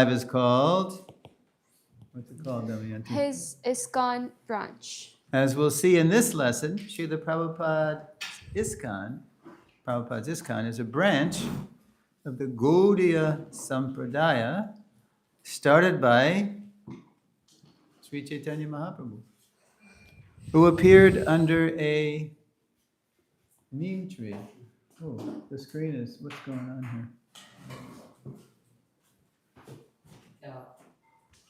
is called, what's it called, Damayanti? His ISKCON branch. As we'll see in this lesson, Srila Prabhupada's ISKCON is a branch of the Gaudiya Sampradaya started by Sri Chaitanya Mahaprabhu, who appeared under a neem tree. Oh, the screen is, what's going on here?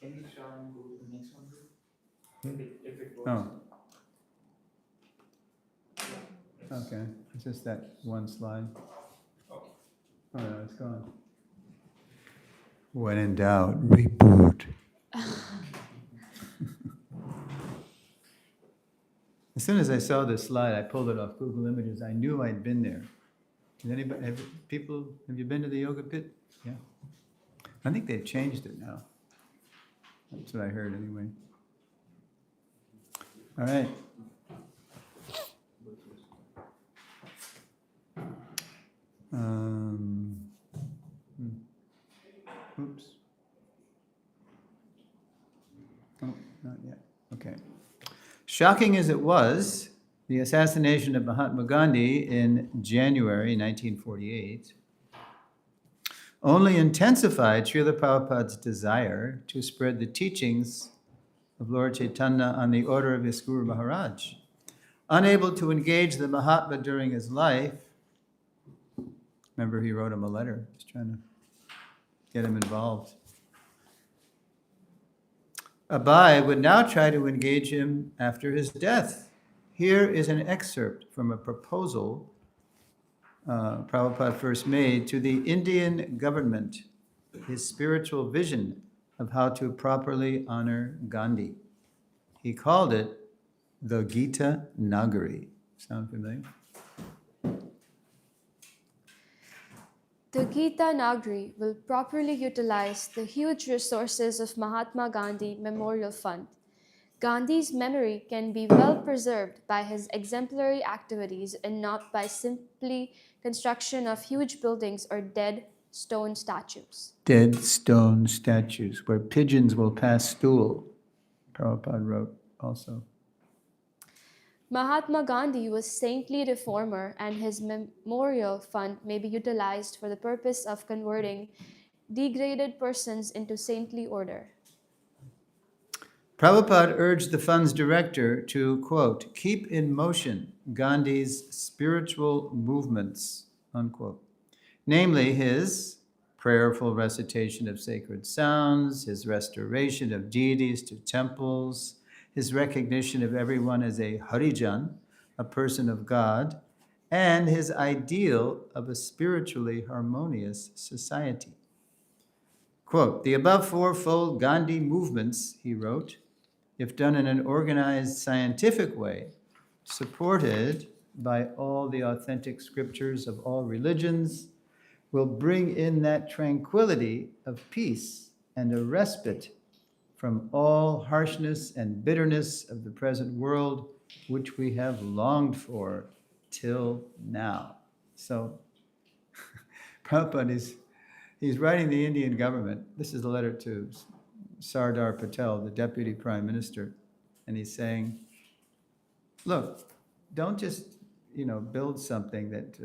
Can you try and go to the next one? If it works. Oh. Okay, it's just that one slide. Oh no, it's gone. When in doubt, reboot. As soon as I saw this slide, I pulled it off Google Images. I knew I'd been there. Has anybody, have you been to the yoga pit? Yeah. I think they've changed it now. That's what I heard anyway. All right. Oops. Oh, not yet. Okay. Shocking as it was, the assassination of Mahatma Gandhi in January 1948 only intensified Srila Prabhupada's desire to spread the teachings of Lord Chaitanya on the order of his Guru Maharaj. Unable to engage the Mahatma during his life, remember he wrote him a letter, just trying to get him involved. Abai would now try to engage him after his death. Here is an excerpt from a proposal Prabhupada first made to the Indian government, his spiritual vision of how to properly honor Gandhi. He called it the Gita Nagari. Sound familiar? The Gita Nagari will properly utilize the huge resources of Mahatma Gandhi Memorial Fund. Gandhi's memory can be well preserved by his exemplary activities and not by simply construction of huge buildings or dead stone statues. Dead stone statues where pigeons will pass stool, Prabhupada wrote also. Mahatma Gandhi was saintly reformer, and his memorial fund may be utilized for the purpose of converting degraded persons into saintly order. Prabhupada urged the fund's director to, quote, keep in motion Gandhi's spiritual movements, unquote, namely his prayerful recitation of sacred sounds, his restoration of deities to temples, his recognition of everyone as a Harijan, a person of God, and his ideal of a spiritually harmonious society. Quote, the above fourfold Gandhi movements, he wrote, if done in an organized scientific way, supported by all the authentic scriptures of all religions, will bring in that tranquility of peace and a respite from all harshness and bitterness of the present world, which we have longed for till now. So, Prabhupada he's writing the Indian government. This is a letter to Sardar Patel, the deputy prime minister, and he's saying, look, don't just, build something that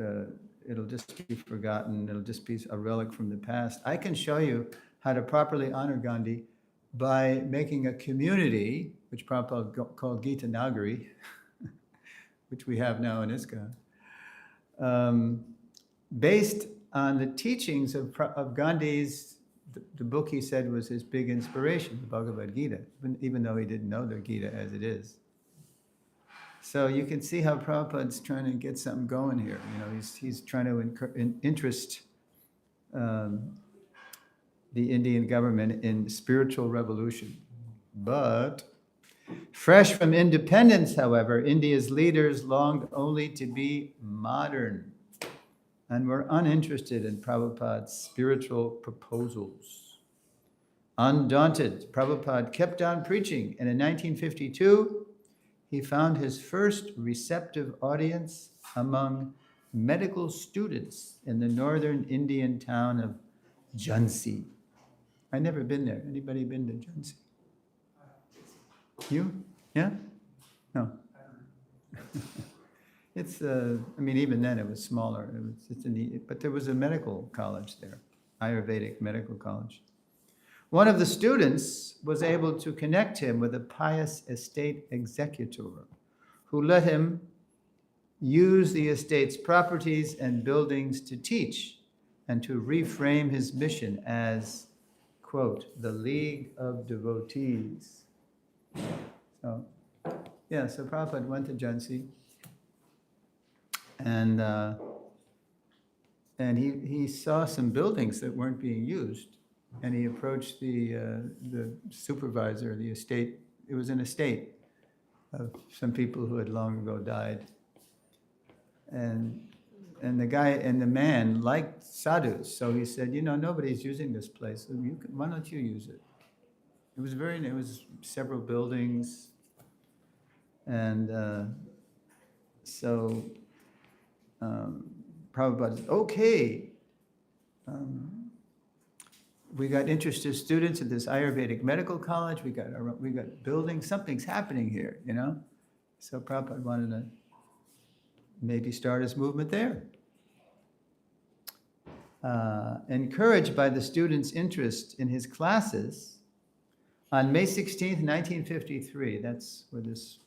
it'll just be forgotten, it'll just be a relic from the past. I can show you how to properly honor Gandhi by making a community, which Prabhupada called Gita Nagari, which we have now in ISKCON, based on the teachings of Gandhi's, the book he said was his big inspiration, the Bhagavad Gita, even though he didn't know the Gita as it is. So you can see how Prabhupada's trying to get something going here. He's trying to interest the Indian government in spiritual revolution. But fresh from independence, however, India's leaders longed only to be modern and were uninterested in Prabhupada's spiritual proposals. Undaunted, Prabhupada kept on preaching, and in 1952, he found his first receptive audience among medical students in the northern Indian town of Jhansi. I've never been there. Anybody been to Jhansi? You? Yeah? No. It's, I mean, even then it was smaller. But there was a medical college there, Ayurvedic medical college. One of the students was able to connect him with a pious estate executor who let him use the estate's properties and buildings to teach and to reframe his mission as, quote, the League of Devotees. So, yeah, so Prabhupada went to Jhansi, and he saw some buildings that weren't being used, and he approached the supervisor of the estate. It was an estate of some people who had long ago died, and the man liked sadhus, so he said, nobody's using this place. So why don't you use it? It was several buildings, and so Prabhupada said, okay, we got interested students at this Ayurvedic medical college. We got buildings. Something's happening here, So Prabhupada wanted to maybe start his movement there. Encouraged by the students' interest in his classes, on May 16th, 1953, that's where this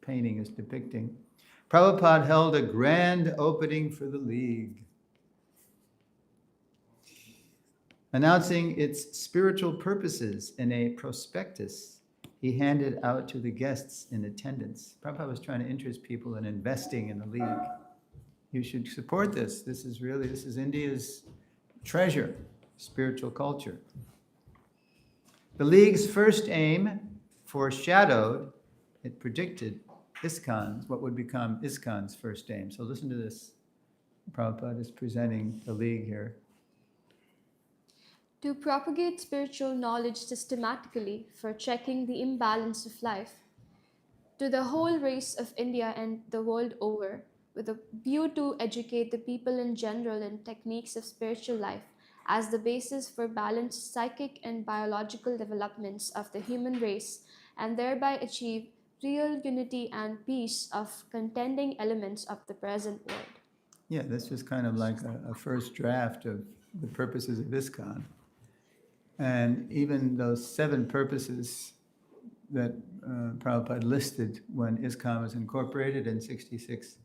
painting is depicting, Prabhupada held a grand opening for the League, announcing its spiritual purposes in a prospectus he handed out to the guests in attendance. Prabhupada was trying to interest people in investing in the League. You should support this. This is India's treasure, spiritual culture. The League's first aim foreshadowed, it predicted what would become ISKCON's first aim. So listen to this. Prabhupada is presenting the League here. To propagate spiritual knowledge systematically for checking the imbalance of life, to the whole race of India and the world over, with a view to educate the people in general in techniques of spiritual life as the basis for balanced psychic and biological developments of the human race, and thereby achieve real unity and peace of contending elements of the present world. Yeah, this was kind of like a first draft of the purposes of ISKCON. And even those 7 purposes that Prabhupada listed when ISKCON was incorporated in '66,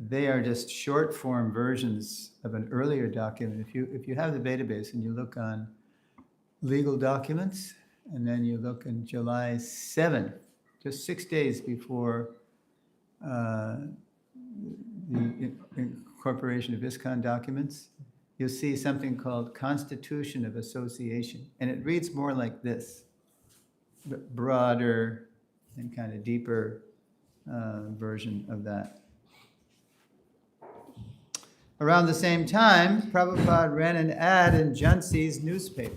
they are just short form versions of an earlier document. If you have the database and you look on legal documents, and then you look in July 7th, just 6 days before the incorporation of ISKCON documents, you'll see something called Constitution of Association. And it reads more like this, but broader and kind of deeper version of that. Around the same time, Prabhupada ran an ad in Jhansi's newspaper.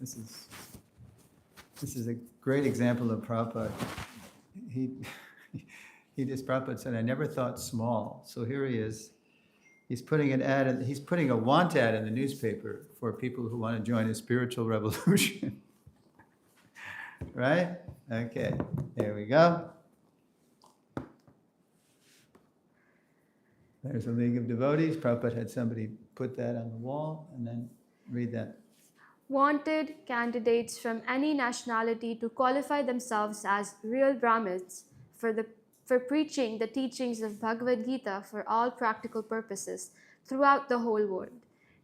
This is a great example of Prabhupada. Prabhupada said, I never thought small. So here he is. He's putting a want ad in the newspaper for people who want to join a spiritual revolution. Right? Okay, there we go. There's a League of Devotees. Prabhupada had somebody put that on the wall, and then read that. Wanted candidates from any nationality to qualify themselves as real Brahmins for preaching the teachings of Bhagavad Gita for all practical purposes throughout the whole world.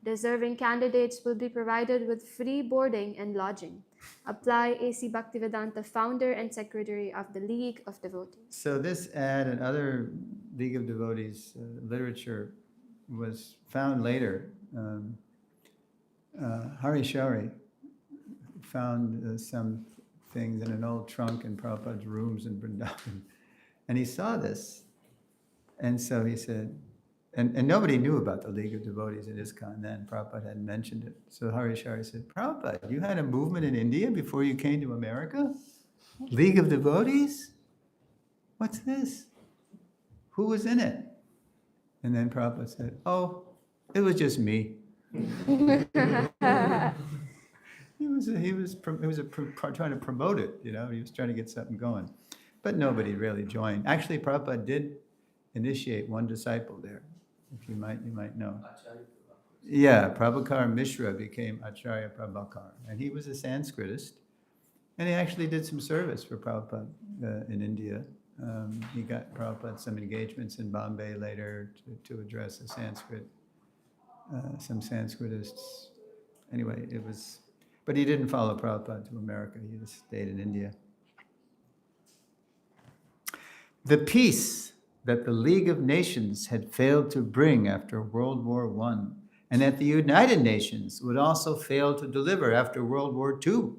Deserving candidates will be provided with free boarding and lodging. Apply, A.C. Bhaktivedanta, founder and secretary of the League of Devotees. So this ad and other League of Devotees literature was found later. Hari Shari found some things in an old trunk in Prabhupada's rooms in Vrindavan. And he saw this. And so he said, and nobody knew about the League of Devotees at ISKCON then. Prabhupada hadn't mentioned it. So Hari Shari said, Prabhupada, you had a movement in India before you came to America? League of Devotees? What's this? Who was in it? And then Prabhupada said, oh, it was just me. Trying to promote it, you know, he was trying to get something going. But nobody really joined. Actually, Prabhupada did initiate one disciple there, if you might know. Acharya Prabhu. Yeah, Prabhakar Mishra became Acharya Prabhakar, and he was a Sanskritist, and he actually did some service for Prabhupada in India. He got Prabhupada some engagements in Bombay later to address a some Sanskritists. Anyway, but he didn't follow Prabhupada to America. He just stayed in India. The peace that the League of Nations had failed to bring after World War I, and that the United Nations would also fail to deliver after World War II,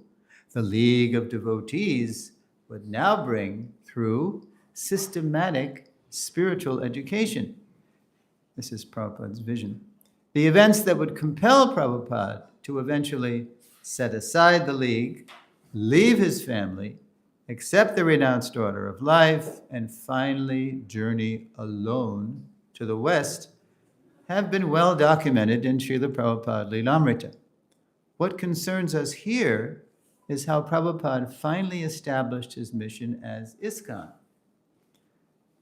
the League of Devotees would now bring through systematic spiritual education. This is Prabhupada's vision. The events that would compel Prabhupada to eventually set aside the League, leave his family, accept the renounced order of life, and finally journey alone to the West have been well documented in Srila Prabhupada Lilamrita. What concerns us here is how Prabhupada finally established his mission as ISKCON,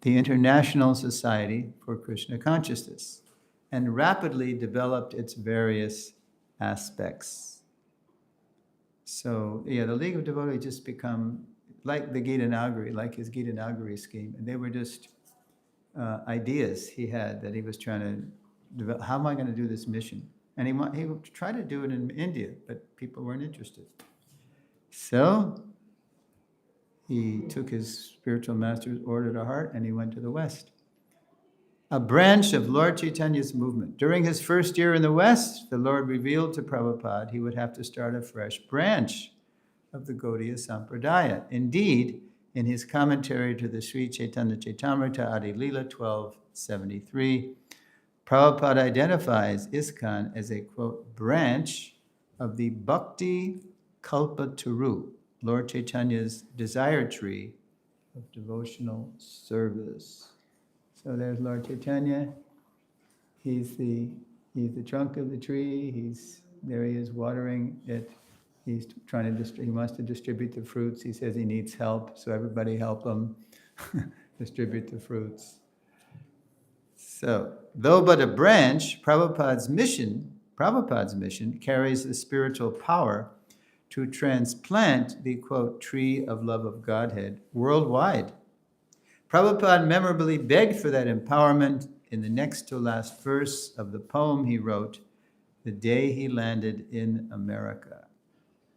the International Society for Krishna Consciousness, and rapidly developed its various aspects. So, yeah, the League of Devotees just become like the Gita Nagari, like his Gita Nagari scheme. And they were just ideas he had that he was trying to develop. How am I going to do this mission? And he tried to do it in India, but people weren't interested. So he took his spiritual master's order to heart and he went to the West. A branch of Lord Chaitanya's movement. During his first year in the West, the Lord revealed to Prabhupada he would have to start a fresh branch of the Gaudiya Sampradaya. Indeed, in his commentary to the Sri Chaitanya Chaitamrita Adi Lila 1273, Prabhupada identifies ISKCON as a, quote, branch of the Bhakti Kalpataru, Lord Chaitanya's desire tree of devotional service. So there's Lord Chaitanya. He's the trunk of the tree. He is watering it. He wants to distribute the fruits. He says he needs help, so everybody help him distribute the fruits. So, though but a branch, Prabhupada's mission carries the spiritual power to transplant the, quote, tree of love of Godhead worldwide. Prabhupada memorably begged for that empowerment in the next to last verse of the poem he wrote the day he landed in America.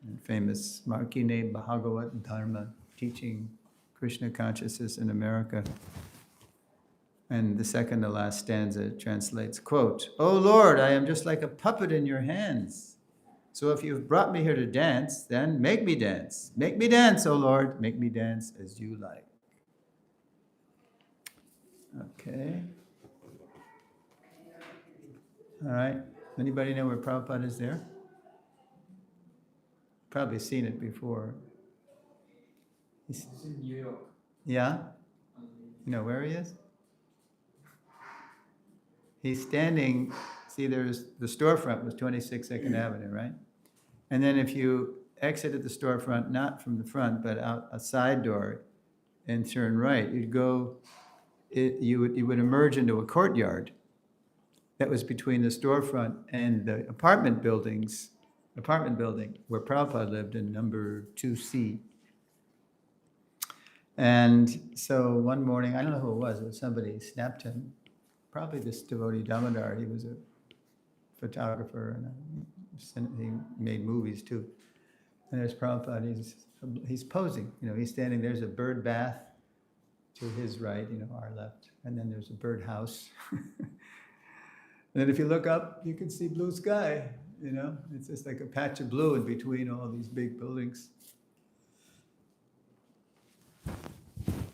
And famous Markine Bhagavat Dharma, teaching Krishna consciousness in America. And the second to last stanza translates, quote, "O Lord, I am just like a puppet in your hands. So if you've brought me here to dance, then make me dance. Make me dance, O Lord, make me dance as you like." Okay. All right. Anybody know where Prabhupada is there? Probably seen it before. It's in New York. Yeah? You know where he is? He's standing, see, there's the storefront was 26 2nd Avenue, right? And then if you exited the storefront, not from the front, but out a side door and turn right, you would emerge into a courtyard that was between the storefront and the apartment building where Prabhupada lived in number 2C. And so one morning, I don't know who it was somebody snapped him, probably this devotee Damodar. He was a photographer and he made movies too. And there's Prabhupada, he's posing, he's standing, there's a bird bath to his right, our left, and then there's a bird house. And then if you look up, you can see blue sky, it's just like a patch of blue in between all these big buildings.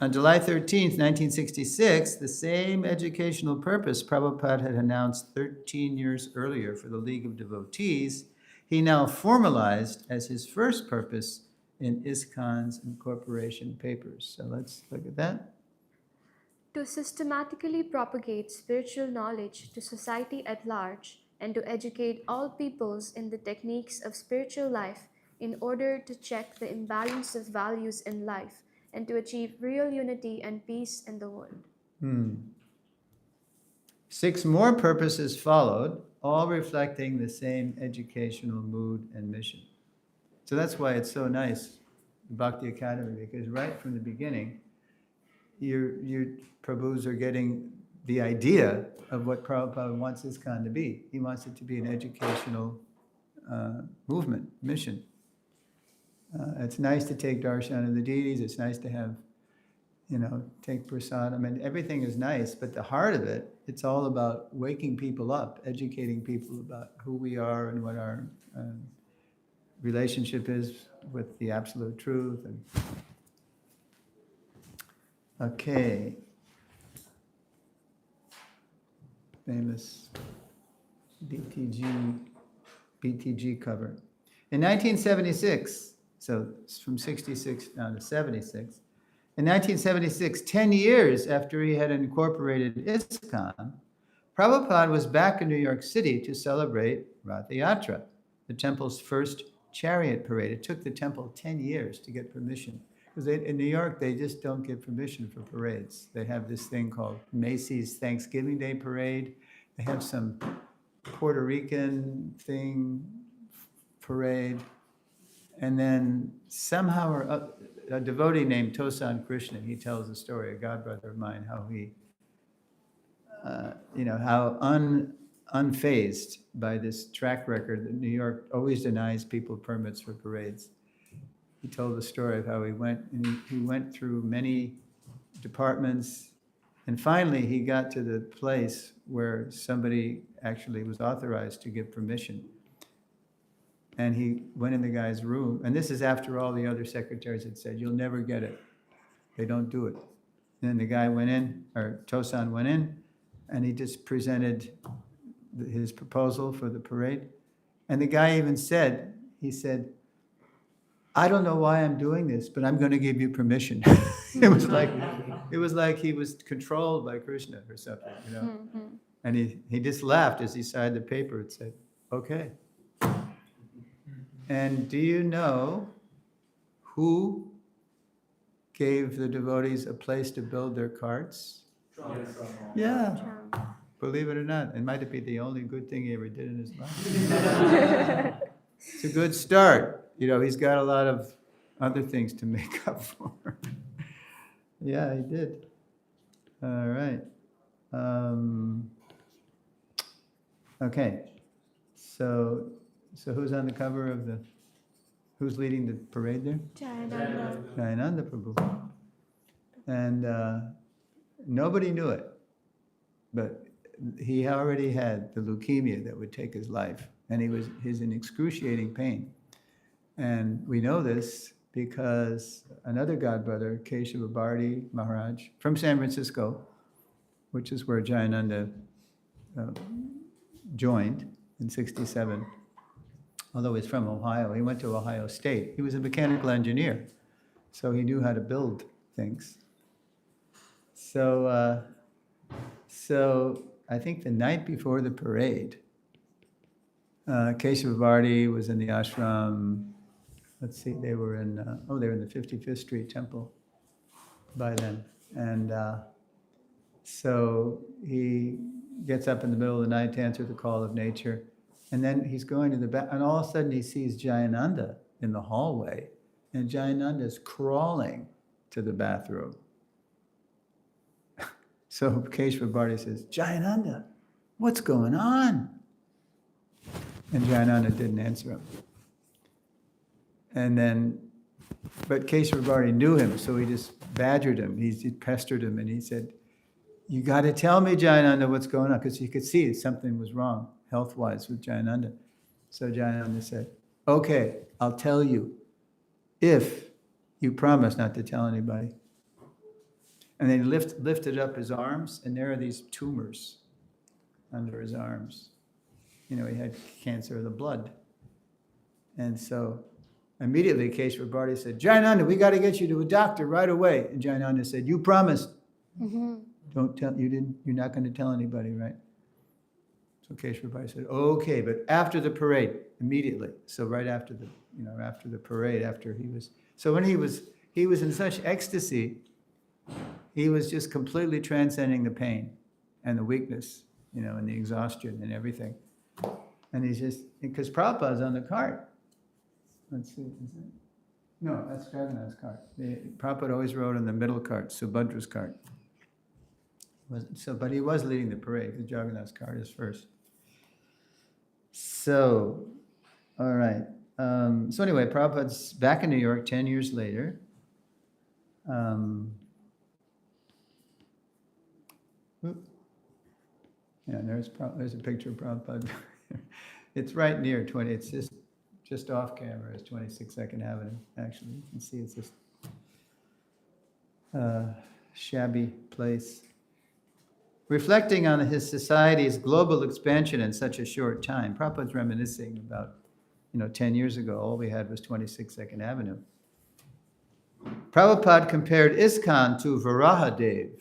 On July 13th, 1966, the same educational purpose Prabhupada had announced 13 years earlier for the League of Devotees, he now formalized as his first purpose in ISKCON's incorporation papers. So let's look at that. To systematically propagate spiritual knowledge to society at large and to educate all peoples in the techniques of spiritual life in order to check the imbalance of values in life and to achieve real unity and peace in the world. 6 more purposes followed, all reflecting the same educational mood and mission. So that's why it's so nice, the Bhakti Academy, because right from the beginning, you prabhus are getting the idea of what Prabhupada wants ISKCON to be. He wants it to be an educational movement, mission. It's nice to take darshan of the deities. It's nice to have, take prasad. I mean, everything is nice, but the heart of it, it's all about waking people up, educating people about who we are and what our relationship is with the absolute truth. And okay. Famous BTG cover. In 1976, so it's from 66 down to 76, in 1976, 10 years after he had incorporated ISKCON, Prabhupada was back in New York City to celebrate Rath Yatra, the temple's first chariot parade. It took the temple 10 years to get permission. Because in New York, they just don't get permission for parades. They have this thing called Macy's Thanksgiving Day Parade. They have some Puerto Rican thing, parade. And then somehow a devotee named Tosan Krishna, he tells a story, a godbrother of mine, how he, how unfazed by this track record that New York always denies people permits for parades. He told the story of how he went, and he went through many departments, and finally he got to the place where somebody actually was authorized to give permission. And he went in the guy's room, and this is after all the other secretaries had said, "You'll never get it. They don't do it." And then the guy went in, or Tosan went in, and he just presented his proposal for the parade. And the guy even said, he said, "I don't know why I'm doing this, but I'm going to give you permission." It was like he was controlled by Krishna or something, And he just laughed as he signed the paper and said, "Okay." And do you know who gave the devotees a place to build their carts? Yeah. Believe it or not, it might be the only good thing he ever did in his life. It's a good start. He's got a lot of other things to make up for. Yeah, he did. All right. Okay. So who's on the cover of who's leading the parade there? Jayananda Prabhu. And nobody knew it, but he already had the leukemia that would take his life, and he's in excruciating pain. And we know this because another godbrother, Keshava Bharati Maharaj, from San Francisco, which is where Jayananda joined in 67. Although he's from Ohio, he went to Ohio State. He was a mechanical engineer, so he knew how to build things. So I think the night before the parade, Keshava Bharati was in the ashram. Let's see, they were in the 55th Street Temple by then. And so he gets up in the middle of the night to answer the call of nature. And then he's going to the back, and all of a sudden he sees Jayananda in the hallway, and Jayananda's crawling to the bathroom. So Keshava Bharati says, "Jayananda, what's going on?" And Jayananda didn't answer him. But Keshava Bharati knew him, so he just badgered him. He pestered him, and he said, "You got to tell me, Jayananda, what's going on," because he could see something was wrong health-wise with Jayananda. So Jayananda said, "Okay, I'll tell you if you promise not to tell anybody." And then he lifted up his arms, and there are these tumors under his arms. He had cancer of the blood. And so immediately Keshava Bharati said, "Jayananda, we got to get you to a doctor right away." And Jayananda said, "You promised. Don't tell, you're not going to tell anybody, right?" So Keshwabhai said, okay, but after the parade, immediately. So right after the, after the parade, after he was, so when he was in such ecstasy, he was just completely transcending the pain and the weakness, and the exhaustion and everything. And he's just, because Prabhupada's on the cart. Let's see, is it? No, that's Jagannath's cart. Prabhupada always rode on the middle cart, Subhadra's cart. But he was leading the parade, because Jagannath's cart is first. So, all right. So anyway, Prabhupada's back in New York 10 years later. Yeah, there's a picture of Prabhupada. It's right near 20, it's just off camera, it's 26th Avenue, actually. You can see it's this shabby place. Reflecting on his society's global expansion in such a short time, Prabhupada's reminiscing about, 10 years ago, all we had was 26th Avenue. Prabhupada compared ISKCON to Varahadev,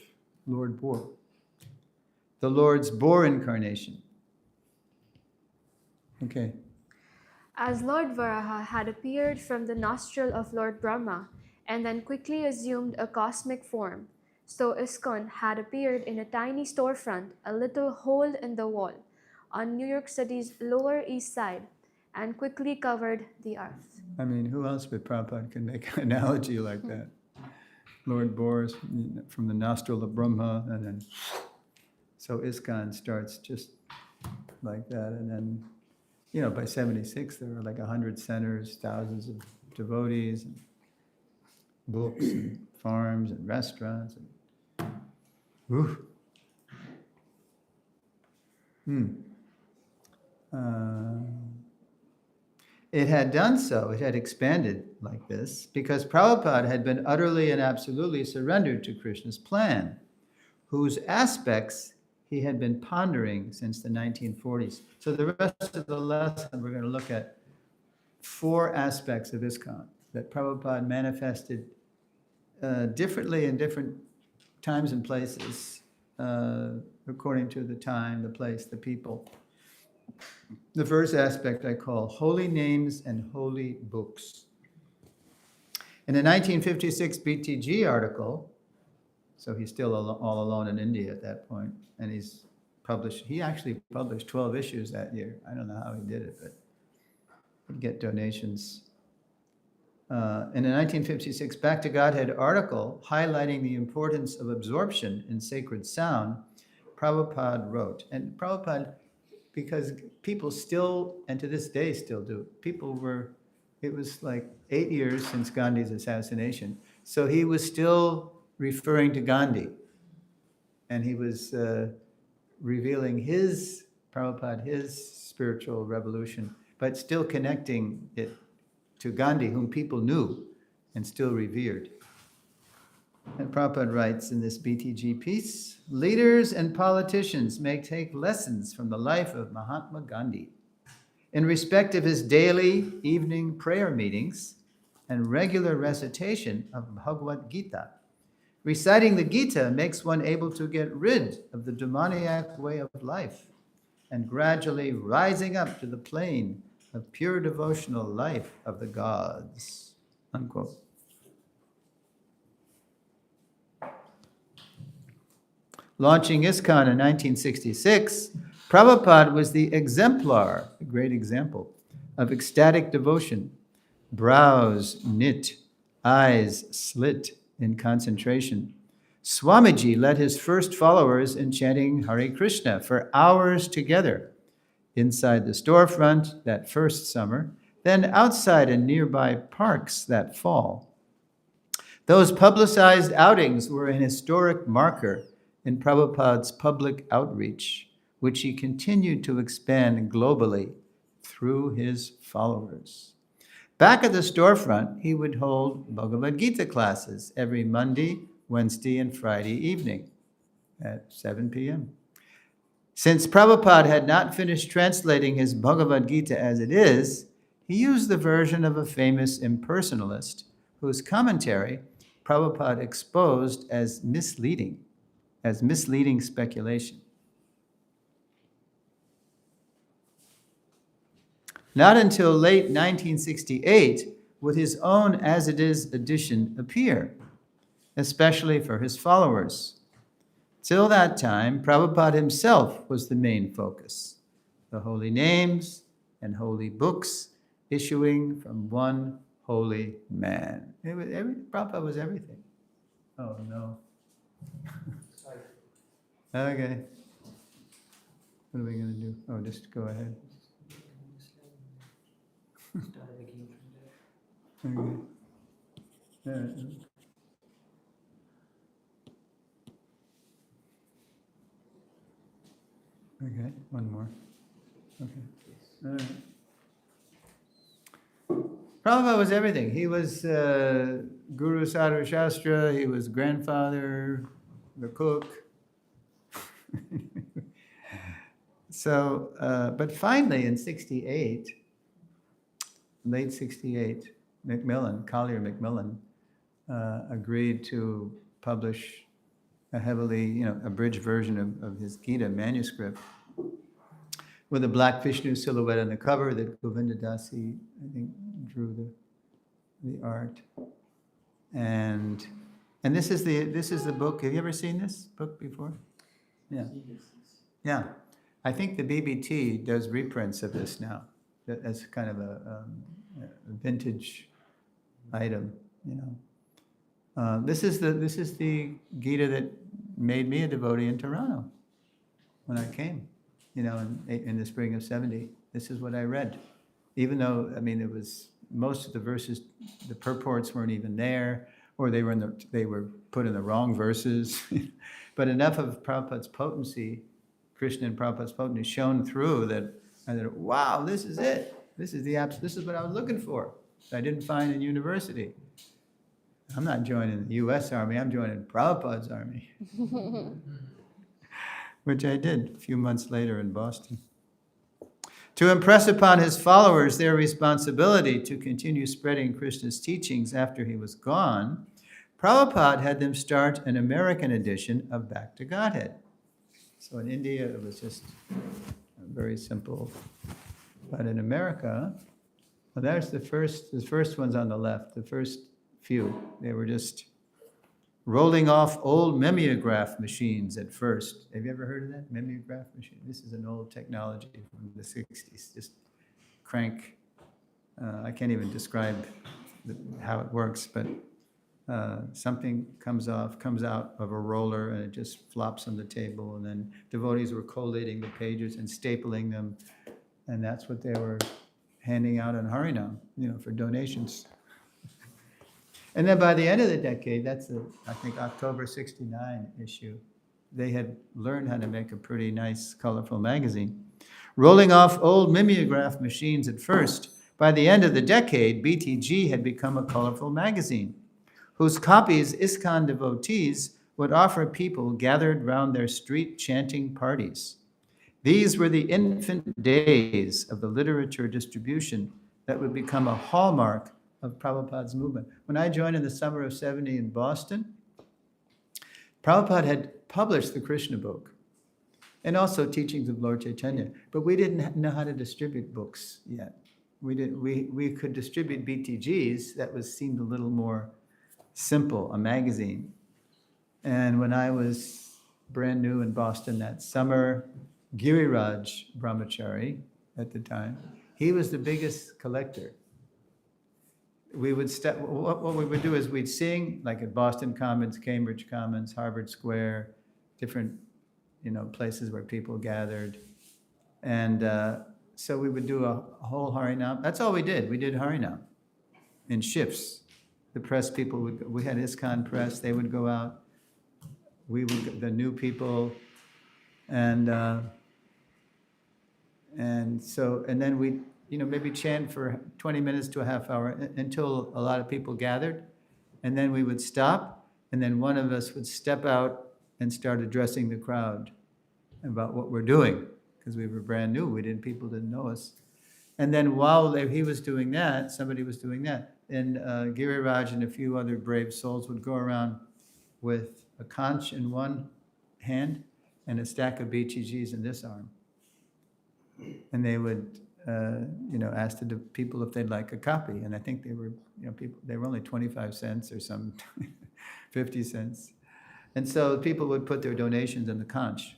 Lord Boar, the Lord's boar incarnation. Okay. As Lord Varaha had appeared from the nostril of Lord Brahma and then quickly assumed a cosmic form, so ISKCON had appeared in a tiny storefront, a little hole in the wall, on New York City's Lower East Side, and quickly covered the earth. I mean, who else but Prabhupada can make an analogy like that? Lord Boris from the nostril of Brahma, and then, so ISKCON starts just like that, and then, by 76, there were like 100 centers, thousands of devotees, and books, and farms, and restaurants. It had done so, it had expanded like this, because Prabhupada had been utterly and absolutely surrendered to Krishna's plan, whose aspects he had been pondering since the 1940s. So the rest of the lesson, we're going to look at 4 aspects of ISKCON that Prabhupada manifested differently in different times and places, according to the time, the place, the people. The first aspect I call holy names and holy books. In a 1956 BTG article, so he's still all alone in India at that point, and he actually published 12 issues that year. I don't know how he did it, but he'd get donations. In a 1956 Back to Godhead article highlighting the importance of absorption in sacred sound, Prabhupada wrote, and Prabhupada, because people still, and to this day still do, it was like 8 years since Gandhi's assassination, so he was still referring to Gandhi, and he was revealing Prabhupada, his spiritual revolution, but still connecting it to Gandhi, whom people knew and still revered. And Prabhupada writes in this BTG piece, leaders and politicians may take lessons from the life of Mahatma Gandhi in respect of his daily evening prayer meetings and regular recitation of Bhagavad Gita. Reciting the Gita makes one able to get rid of the demoniac way of life and gradually rising up to the plane of pure devotional life of the gods. Unquote. Launching ISKCON in 1966, Prabhupada was the exemplar, a great example, of ecstatic devotion. Brows knit, eyes slit in concentration. Swamiji led his first followers in chanting Hare Krishna for hours together, inside the storefront that first summer, then outside in nearby parks that fall. Those publicized outings were an historic marker in Prabhupada's public outreach, which he continued to expand globally through his followers. Back at the storefront, he would hold Bhagavad Gita classes every Monday, Wednesday, and Friday evening at 7 p.m. Since Prabhupada had not finished translating his Bhagavad Gita as it is, he used the version of a famous impersonalist whose commentary Prabhupada exposed as misleading speculation. Not until late 1968 would his own As It Is edition appear, especially for his followers. Till that time, Prabhupada himself was the main focus. The holy names and holy books issuing from one holy man. Prabhupada was everything. Oh no. Sorry. Okay. What are we going to do? Oh, just go ahead. Start again from there. Okay. Okay, one more. Okay. All right. Prabhupada was everything. He was Guru Sadhu Shastra, he was grandfather, the cook. So, but finally in 68, late 68, Collier Macmillan, agreed to publish a heavily, abridged version of his Gita manuscript with a black Vishnu silhouette on the cover that Govinda Dasi, I think, drew the art. And this is the book. Have you ever seen this book before? Yeah. Yeah. I think the BBT does reprints of this now as kind of a vintage item, This is the Gita that made me a devotee in Toronto when I came, in the spring of 70. This is what I read. Even though, it was most of the verses, the purports weren't even there, or they were put in the wrong verses. But enough of Prabhupada's potency, Krishna and Prabhupada's potency shone through that I thought, wow, this is it. This is what I was looking for. I didn't find in university. I'm not joining the U.S. Army, I'm joining Prabhupada's army. Which I did a few months later in Boston. To impress upon his followers their responsibility to continue spreading Krishna's teachings after he was gone, Prabhupada had them start an American edition of Back to Godhead. So in India, it was just very simple. But in America, well, there's the first one's on the left, the first few. They were just rolling off old mimeograph machines at first. Have you ever heard of that? Mimeograph machine? This is an old technology from the 60s. Just crank. I can't even describe how it works, but something comes out of a roller and it just flops on the table, and then devotees were collating the pages and stapling them, and that's what they were handing out in Harinam, for donations. And then by the end of the decade, that's I think October 69 issue, they had learned how to make a pretty nice, colorful magazine. Rolling off old mimeograph machines at first, by the end of the decade, BTG had become a colorful magazine, whose copies ISKCON devotees would offer people gathered round their street chanting parties. These were the infant days of the literature distribution that would become a hallmark of Prabhupada's movement. When I joined in the summer of 70 in Boston, Prabhupada had published the Krishna book and also teachings of Lord Chaitanya, but we didn't know how to distribute books yet. We could distribute BTGs, that seemed a little more simple, a magazine. And when I was brand new in Boston that summer, Giriraj Brahmachari at the time, he was the biggest collector. We would what we would do is we'd sing like at Boston Commons, Cambridge Commons, Harvard Square, different places where people gathered, and so we would do a whole Harinam. That's all we did. We did Harinam in shifts. The press people we had ISKCON press. They would go out. We would the new people, and then we. Maybe chant for 20 minutes to a half hour until a lot of people gathered. And then we would stop, and then one of us would step out and start addressing the crowd about what we're doing, because we were brand new. People didn't know us. And then while he was doing that, somebody was doing that, and Giriraj and a few other brave souls would go around with a conch in one hand and a stack of BTGs in this arm. And they would asked the people if they'd like a copy, and I think they were, they were only 25 cents or some 50 cents. And so people would put their donations in the conch.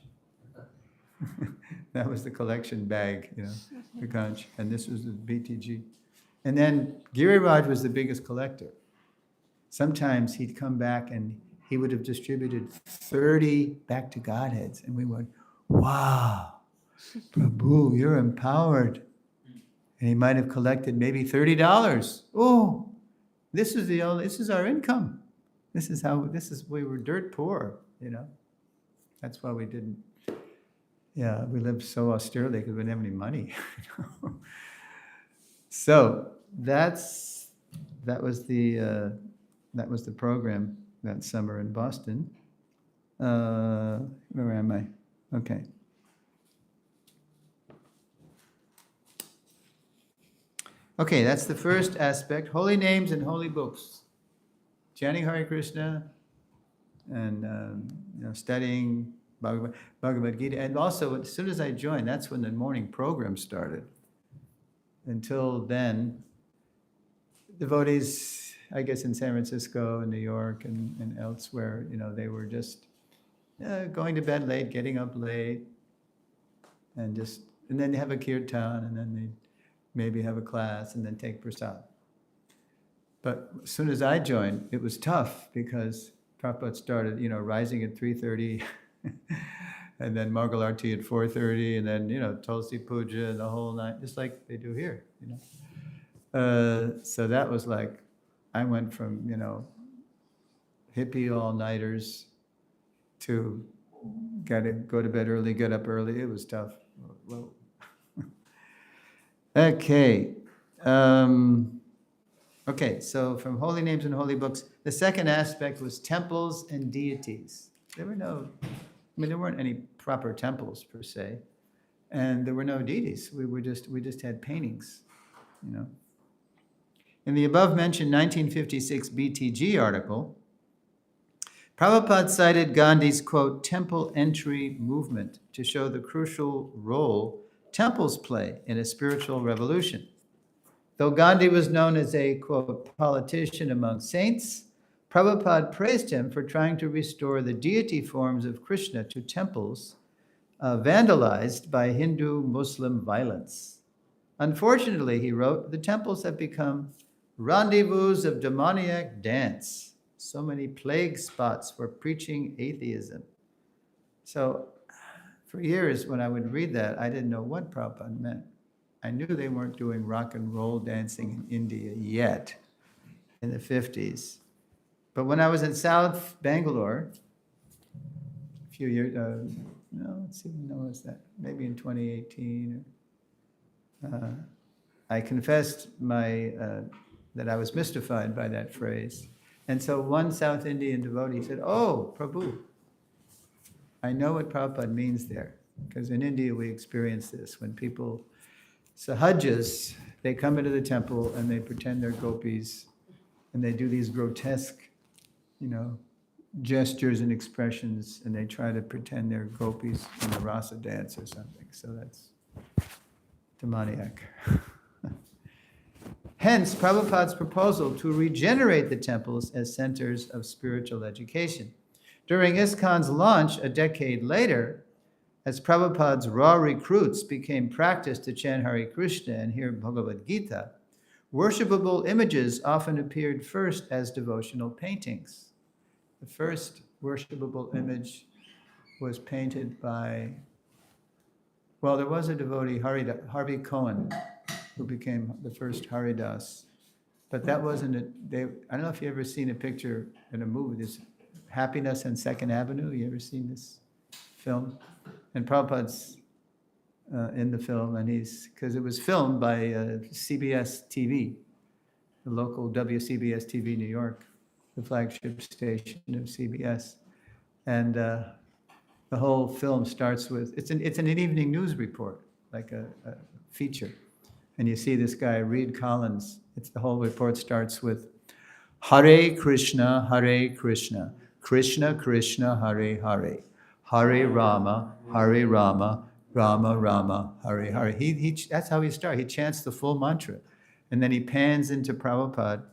That was the collection bag, the conch, and this was the BTG. And then Giriraj was the biggest collector. Sometimes he'd come back and he would have distributed 30 back to Godheads, and we went, wow, Prabhu, you're empowered. And he might have collected maybe $30. Oh, this is our income. We were dirt poor, That's why we didn't, we lived so austerely because we didn't have any money. So that was the program that summer in Boston. Where am I? Okay. Okay, that's the first aspect. Holy names and holy books. Chanting Hare Krishna and studying Bhagavad Gita. And also, as soon as I joined, that's when the morning program started. Until then, devotees, I guess in San Francisco and New York and elsewhere, they were just going to bed late, getting up late, and then they have a kirtan, and then they maybe have a class, and then take prasad. But as soon as I joined, it was tough because Prabhupada started, rising at 3:30, and then Mangal Arti at 4:30, and then, Tulsi Puja the whole night, just like they do here, So that was like, I went from, hippie all-nighters to gotta go to bed early, get up early. It was tough. Whoa. Okay. Okay, so from holy names and holy books, the second aspect was temples and deities. There weren't any proper temples per se, and there were no deities. We just had paintings, In the above-mentioned 1956 BTG article, Prabhupada cited Gandhi's, quote, temple entry movement to show the crucial role temples play in a spiritual revolution. Though Gandhi was known as a, quote, politician among saints, Prabhupada praised him for trying to restore the deity forms of Krishna to temples vandalized by Hindu-Muslim violence. Unfortunately, he wrote, the temples have become rendezvous of demoniac dance, so many plague spots for preaching atheism. So for years when I would read that, I didn't know what Prabhupada meant. I knew they weren't doing rock and roll dancing in India yet, in the 50s. But when I was in South Bangalore, a few years, let's see, when was that? Maybe in 2018. I confessed that I was mystified by that phrase. And so one South Indian devotee said, oh, Prabhu, I know what Prabhupada means there. Because in India we experience this. When people, Sahajas, they come into the temple and they pretend they're gopis and they do these grotesque, gestures and expressions, and they try to pretend they're gopis in a rasa dance or something. So that's demoniac. Hence, Prabhupada's proposal to regenerate the temples as centers of spiritual education. During ISKCON's launch a decade later, as Prabhupada's raw recruits became practiced to chant Hare Krishna and hear Bhagavad Gita, worshipable images often appeared first as devotional paintings. The first worshipable image was painted by, there was a devotee, Harvey Cohen, who became the first Haridas. But that wasn't I don't know if you've ever seen a picture in a movie, this Happiness on Second Avenue. You ever seen this film? And Prabhupada's in the film, and because it was filmed by CBS TV, the local WCBS TV New York, the flagship station of CBS. And the whole film starts with, it's an evening news report, like a feature. And you see this guy, Reed Collins, the whole report starts with, Hare Krishna, Krishna Krishna, Hare Hare, Hare Rama, Rama, Rama, Hari, Hari. That's how he started. He chants the full mantra. And then he pans into Prabhupada,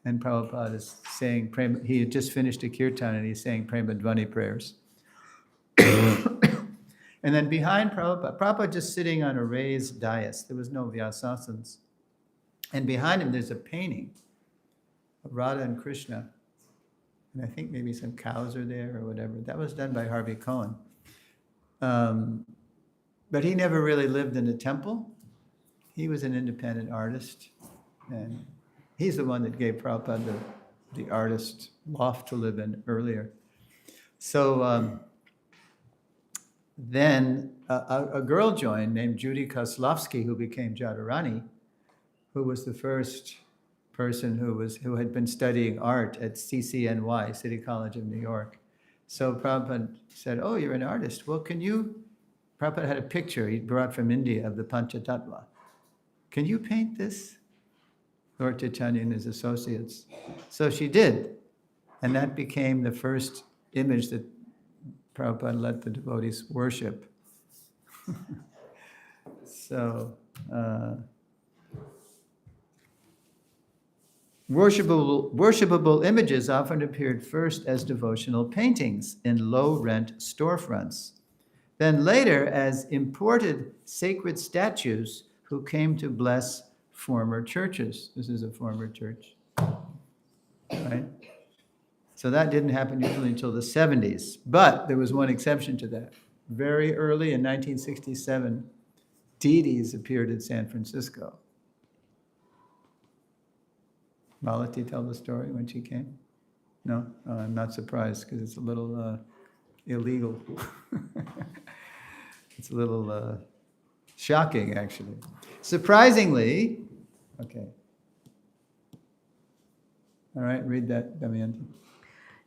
and Prabhupada is saying, he had just finished a kirtan, and he's saying Prema Dvani prayers. And then behind Prabhupada just sitting on a raised dais. There was no vyasasanas. And behind him, there's a painting of Radha and Krishna. And I think maybe some cows are there or whatever. That was done by Harvey Cohen. But he never really lived in a temple. He was an independent artist. And he's the one that gave Prabhupada the artist loft to live in earlier. So then a girl joined named Judy Kozlovsky, who became Jadharani, who was the first person who had been studying art at CCNY, City College of New York. So Prabhupada said, "Oh, you're an artist. Well, Prabhupada had a picture he brought from India of the Panchatattva. Can you paint this?" Lord Chaitanya and his associates. So she did. And that became the first image that Prabhupada let the devotees worship. So, worshipable images often appeared first as devotional paintings in low-rent storefronts, then later as imported sacred statues who came to bless former churches. This is a former church, right? So that didn't happen usually until the 70s, but there was one exception to that. Very early in 1967, deities appeared in San Francisco. Malati tell the story when she came? No? Oh, I'm not surprised because it's a little illegal. It's a little shocking, actually. Surprisingly, okay. All right, read that, Damayanti.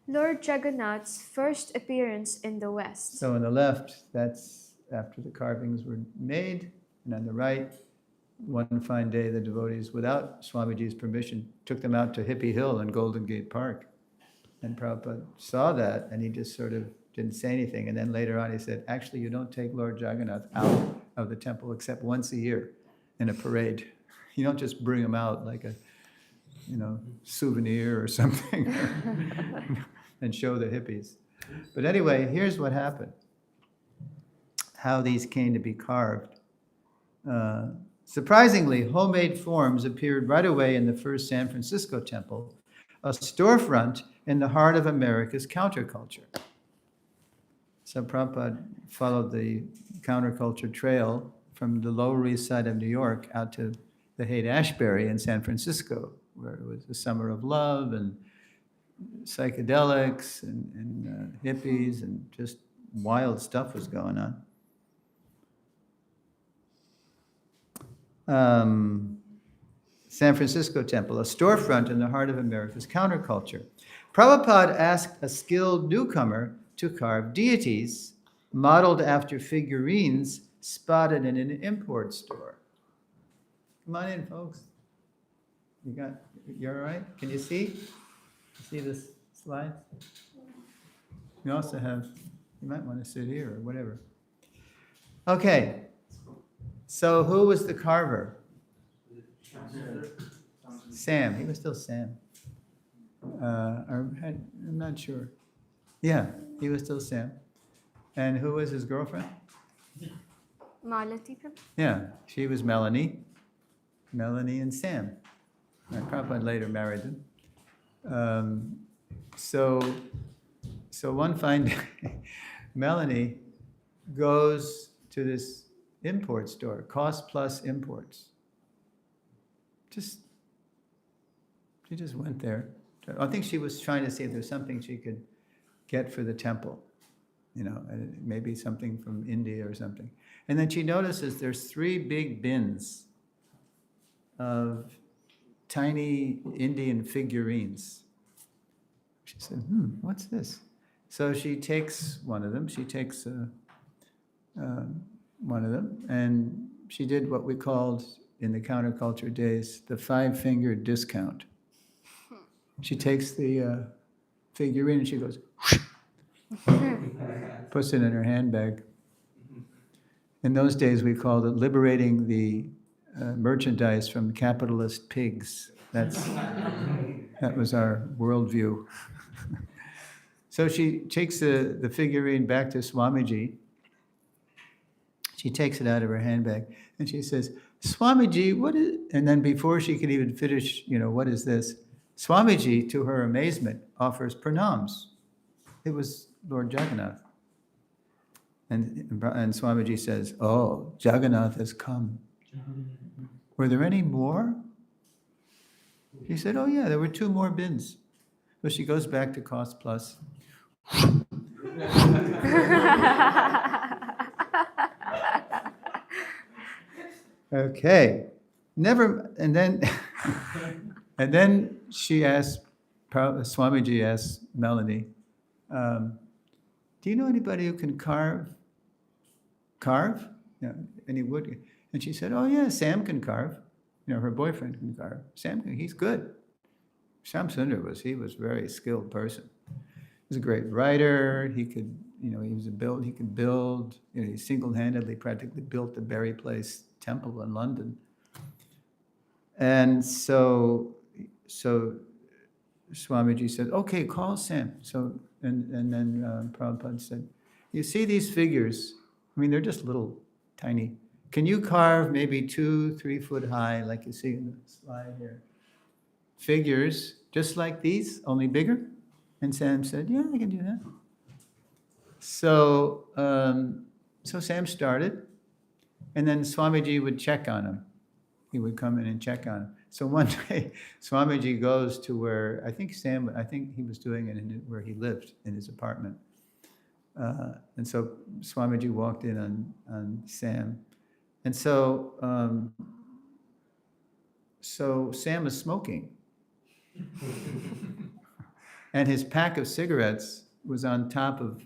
Lord Jagannath's first appearance in the West. So on the left, that's after the carvings were made, and on the right, one fine day, the devotees, without Swamiji's permission, took them out to Hippie Hill in Golden Gate Park. And Prabhupada saw that, and he just sort of didn't say anything. And then later on, he said, actually, you don't take Lord Jagannath out of the temple except once a year in a parade. You don't just bring him out like a, souvenir or something and show the hippies. But anyway, here's what happened. How these came to be carved. Surprisingly, homemade forms appeared right away in the first San Francisco temple, a storefront in the heart of America's counterculture. So Prabhupada followed the counterculture trail from the Lower East Side of New York out to the Haight-Ashbury in San Francisco, where it was the summer of love and psychedelics and hippies and just wild stuff was going on. San Francisco temple, a storefront in the heart of America's counterculture. Prabhupada asked a skilled newcomer to carve deities modeled after figurines spotted in an import store. Come on in, folks. You're all right? Can you see? See this slide? You also have, you might want to sit here or whatever. Okay. So who was the carver? Sam. He was still Sam. I'm not sure. Yeah, he was still Sam. And who was his girlfriend? Malati. Yeah, she was Melanie. Melanie and Sam. Prabhupada later married them. So one fine day, Melanie goes to this import store, Cost Plus Imports. She just went there. I think she was trying to see if there's something she could get for the temple, maybe something from India or something. And then she notices there's 3 big bins of tiny Indian figurines. She said, what's this? So she takes one of them. She takes one of them, and she did what we called in the counterculture days the 5-finger discount. She takes the figurine and she goes, puts it in her handbag. In those days, we called it liberating the merchandise from capitalist pigs. That was our worldview. So she takes the figurine back to Swamiji. She takes it out of her handbag and she says, Swamiji, what is, and then before she could even finish, what is this? Swamiji, to her amazement, offers pranams. It was Lord Jagannath. And Swamiji says, oh, Jagannath has come. Were there any more? She said, oh yeah, there were 2 more bins. So she goes back to Cost Plus. Okay. And then she asked, Swamiji asked Melanie, do you know anybody who can carve? Carve? Any wood? And she said, oh yeah, Sam can carve. Her boyfriend can carve. He's good. Shamsundar was a very skilled person. He was a great writer. He could, he could build. He single-handedly practically built the Berry Place Temple in London. And so Swamiji said, okay, call Sam. So, and then Prabhupada said, you see these figures? They're just little, tiny. Can you carve maybe 2-3 foot high, like you see in the slide here? Figures just like these, only bigger? And Sam said, yeah, I can do that. So, so Sam started, and then Swamiji would check on him. He would come in and check on him. So one day, Swamiji goes to where, I think he was doing it where he lived, in his apartment. And so Swamiji walked in on Sam. And so Sam is smoking. And his pack of cigarettes was on top of,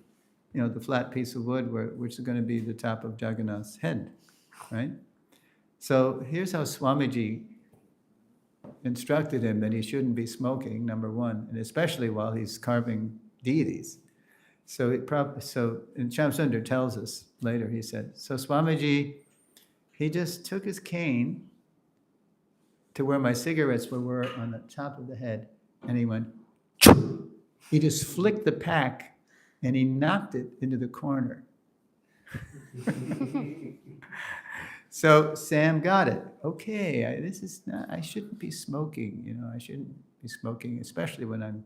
the flat piece of wood which is going to be the top of Jagannath's head, right? So here's how Swamiji instructed him that he shouldn't be smoking, number one, and especially while he's carving deities. And Shamsundar tells us later, he said, so Swamiji, he just took his cane to where my cigarettes were on the top of the head, and he went, he just flicked the pack and he knocked it into the corner. So Sam got it. Okay, I shouldn't be smoking, I shouldn't be smoking, especially when I'm,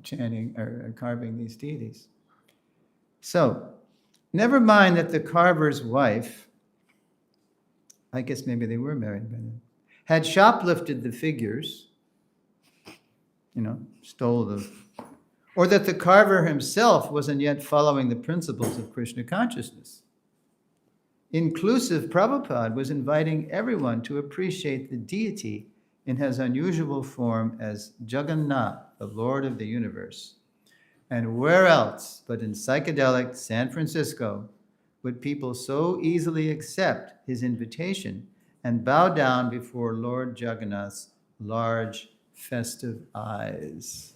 chanting or carving these deities. So, never mind that the carver's wife, I guess maybe they were married by then, had shoplifted the figures, stole them, or that the carver himself wasn't yet following the principles of Krishna consciousness. Inclusive Prabhupada was inviting everyone to appreciate the deity in his unusual form as Jagannath, the Lord of the universe. And where else but in psychedelic San Francisco would people so easily accept his invitation and bow down before Lord Jagannath's large, festive eyes?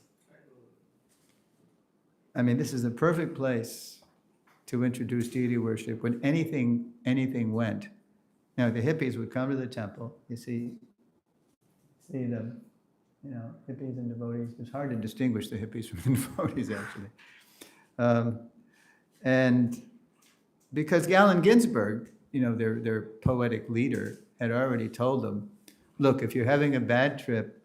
This is the perfect place to introduce deity worship when anything went. Now, the hippies would come to the temple. You see them, hippies and devotees. It's hard to distinguish the hippies from the devotees, actually. And because Galen Ginsberg, their poetic leader, had already told them, look, if you're having a bad trip,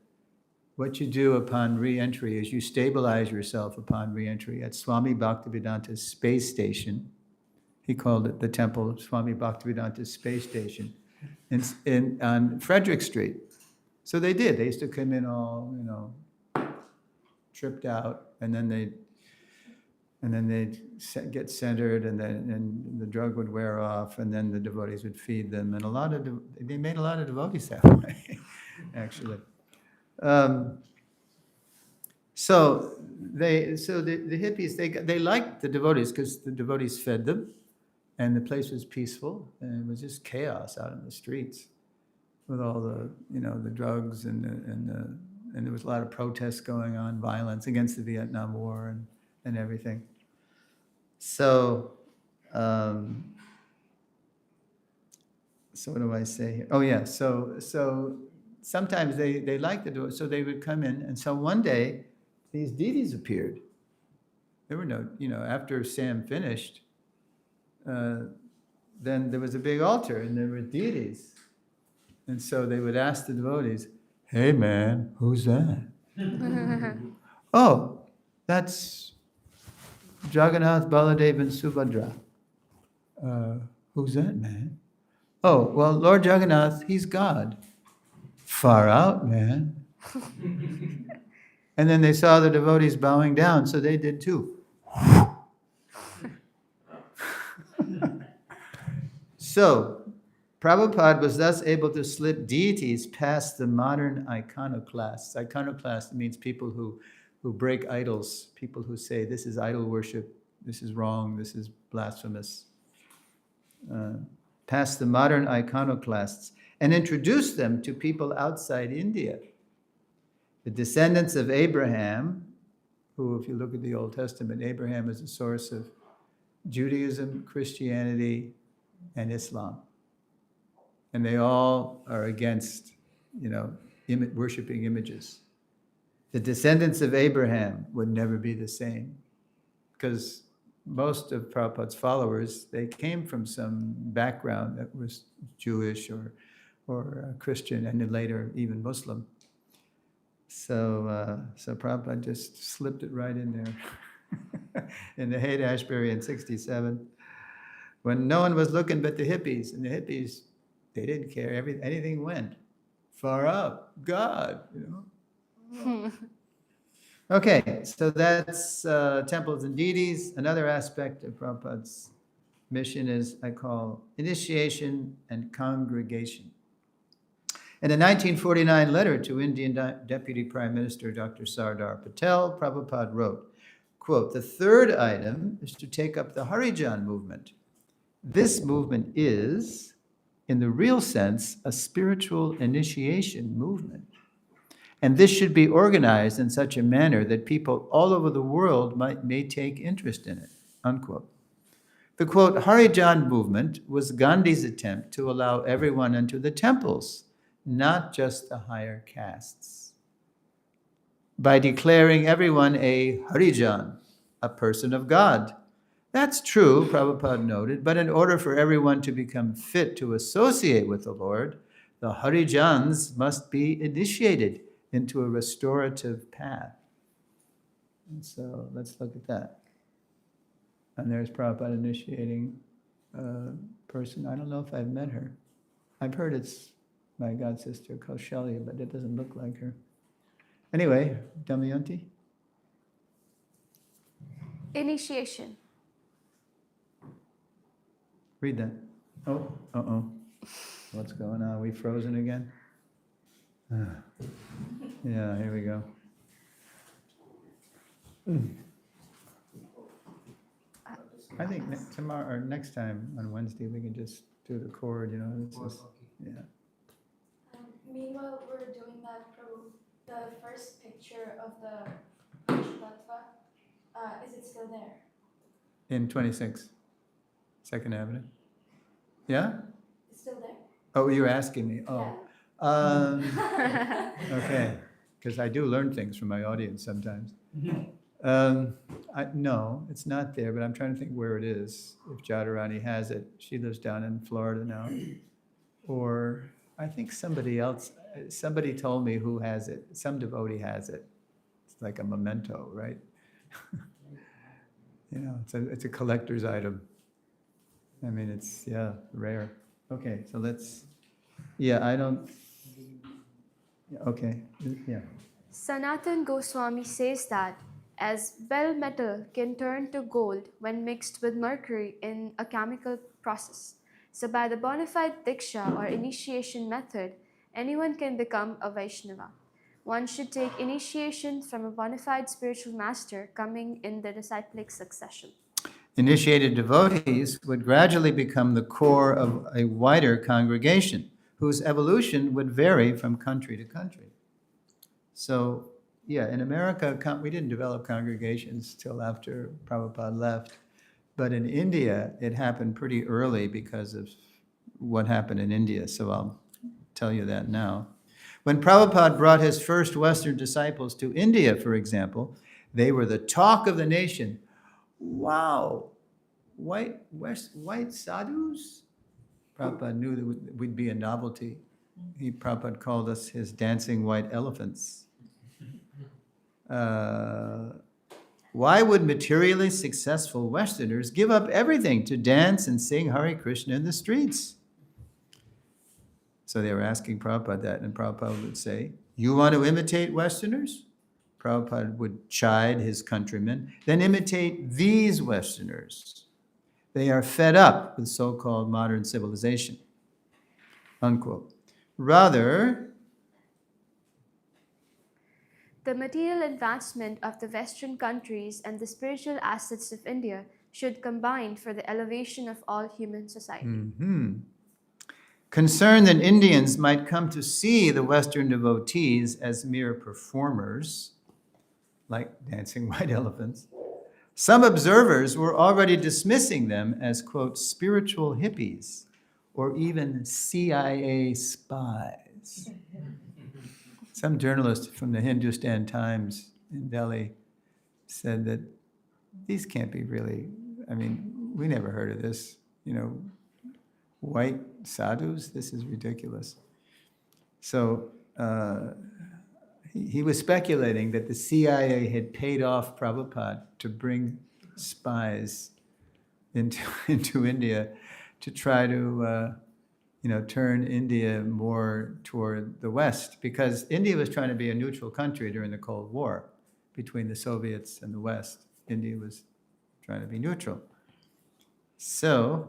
what you do upon re-entry is you stabilize yourself upon re-entry at Swami Bhaktivedanta's space station. He called it the temple of Swami Bhaktivedanta's space station on Frederick Street. So they did. They used to come in all, tripped out, and then they'd get centered, and the drug would wear off, and then the devotees would feed them, and they made a lot of devotees that way, actually. So the hippies, they liked the devotees because the devotees fed them, and the place was peaceful, and it was just chaos out in the streets with all the the drugs and there was a lot of protests going on, violence against the Vietnam War and everything. So So what do I say here? Oh yeah, so sometimes they liked the devotees, so they would come in, and so one day these deities appeared. There were no, after Sam finished, then there was a big altar, and there were deities, and so they would ask the devotees, "Hey man, who's that?" "Oh, that's Jagannath, Baladev, and Subhadra." "Who's that, man?" "Oh, well, Lord Jagannath, he's God." "Far out, man." And then they saw the devotees bowing down, so they did too. So, Prabhupada was thus able to slip deities past the modern iconoclasts. Iconoclast means people who break idols, people who say this is idol worship, this is wrong, this is blasphemous. Past the modern iconoclasts and introduce them to people outside India. The descendants of Abraham, who, if you look at the Old Testament, Abraham is the source of Judaism, Christianity, and Islam. And they all are against, worshiping images. The descendants of Abraham would never be the same, because most of Prabhupada's followers, they came from some background that was Jewish or Christian, and then later even Muslim. So Prabhupada just slipped it right in there in the Haight-Ashbury in '67, when no one was looking but the hippies, and the hippies, they didn't care. Anything went. Far up, God, Okay, so that's temples and deities. Another aspect of Prabhupada's mission is, I call, initiation and congregation. In a 1949 letter to Indian Deputy Prime Minister Dr. Sardar Patel, Prabhupada wrote, quote, "The third item is to take up the Harijan movement. This movement is, in the real sense, a spiritual initiation movement. And this should be organized in such a manner that people all over the world may take interest in it," unquote. The, quote, Harijan movement was Gandhi's attempt to allow everyone into the temples, not just the higher castes, by declaring everyone a Harijan, a person of God. That's true, Prabhupada noted, but in order for everyone to become fit to associate with the Lord, the Harijans must be initiated into a restorative path. And so let's look at that. And there's Prabhupada initiating a person. I don't know if I've met her. I've heard it's my god sister Kaushalya, but it doesn't look like her. Anyway, Damayanti? Initiation. Read that. Oh, what's going on? Are we frozen again? Yeah, here we go. I think tomorrow or next time on Wednesday we can just do the chord. Yeah. Meanwhile, we're doing that, Prabhu. The first picture of the Tattva, is it still there? In 26, 2nd Avenue. Yeah? It's still there? Oh, you're asking me. Oh. Yeah. Okay. Because I do learn things from my audience sometimes. No, it's not there, but I'm trying to think where it is. If Jadharani has it. She lives down in Florida now. Or I think somebody told me who has it. Some devotee has it. It's like a memento, right? It's a collector's item. I mean, it's, rare. Okay, so let's, okay, yeah. Sanatan Goswami says that as bell metal can turn to gold when mixed with mercury in a chemical process, so by the bona fide diksha or initiation method, anyone can become a Vaishnava. One should take initiation from a bona fide spiritual master coming in the disciplic succession. Initiated devotees would gradually become the core of a wider congregation, whose evolution would vary from country to country. So, in America, we didn't develop congregations till after Prabhupada left. But in India, it happened pretty early because of what happened in India, so I'll tell you that now. When Prabhupada brought his first Western disciples to India, for example, they were the talk of the nation. Wow, white sadhus? Prabhupada knew that we'd be a novelty. Prabhupada called us his dancing white elephants. Why would materially successful Westerners give up everything to dance and sing Hare Krishna in the streets? So they were asking Prabhupada that, and Prabhupada would say, you want to imitate Westerners? Prabhupada would chide his countrymen, then imitate these Westerners. They are fed up with so-called modern civilization, unquote. Rather, the material advancement of the Western countries and the spiritual assets of India should combine for the elevation of all human society. Concerned that Indians might come to see the Western devotees as mere performers, like dancing white elephants, some observers were already dismissing them as, quote, spiritual hippies, or even CIA spies. Some journalist from the Hindustan Times in Delhi said that these can't be really, I mean, we never heard of this, white sadhus, this is ridiculous. So he was speculating that the CIA had paid off Prabhupada to bring spies into India to try to turn India more toward the West, because India was trying to be a neutral country during the Cold War between the Soviets and the West. India was trying to be neutral. So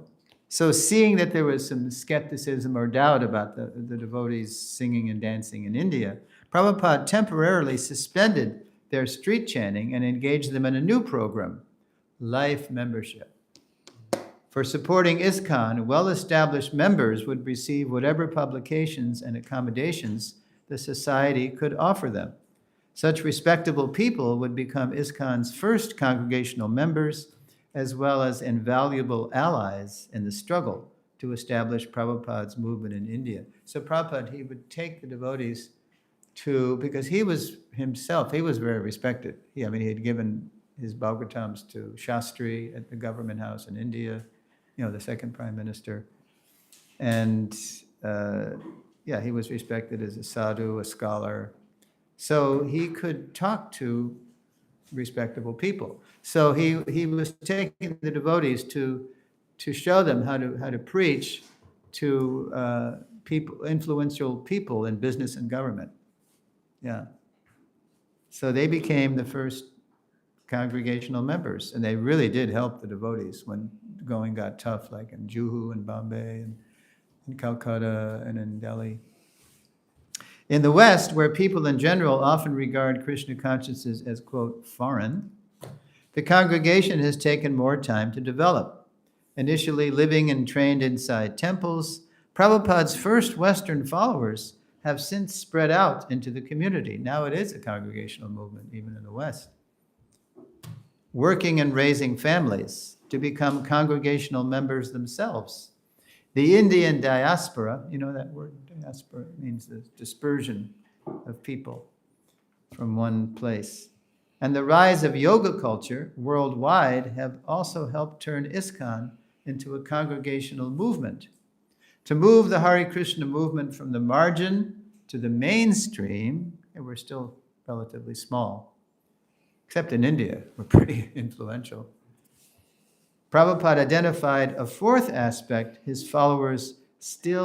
seeing that there was some skepticism or doubt about the devotees singing and dancing in India, Prabhupada temporarily suspended their street chanting and engaged them in a new program, life membership. For supporting ISKCON, well-established members would receive whatever publications and accommodations the society could offer them. Such respectable people would become ISKCON's first congregational members, as well as invaluable allies in the struggle to establish Prabhupada's movement in India. So Prabhupada, he would take the devotees because he was very respected. He had given his Bhagavatams to Shastri at the government house in India, the second prime minister. And he was respected as a sadhu, a scholar. So he could talk to respectable people. So he was taking the devotees to show them how to preach to influential people in business and government. Yeah. So they became the first congregational members, and they really did help the devotees when going got tough, like in Juhu and Bombay and in Calcutta and in Delhi. In the West, where people in general often regard Krishna consciousness as, quote, foreign, the congregation has taken more time to develop. Initially living and trained inside temples, Prabhupada's first Western followers have since spread out into the community. Now it is a congregational movement, even in the West. Working and raising families to become congregational members themselves. The Indian diaspora, that word diaspora means the dispersion of people from one place. And the rise of yoga culture worldwide have also helped turn ISKCON into a congregational movement. To move the Hare Krishna movement from the margin to the mainstream, and we're still relatively small, except in India, we're pretty influential. Prabhupada identified a fourth aspect his followers still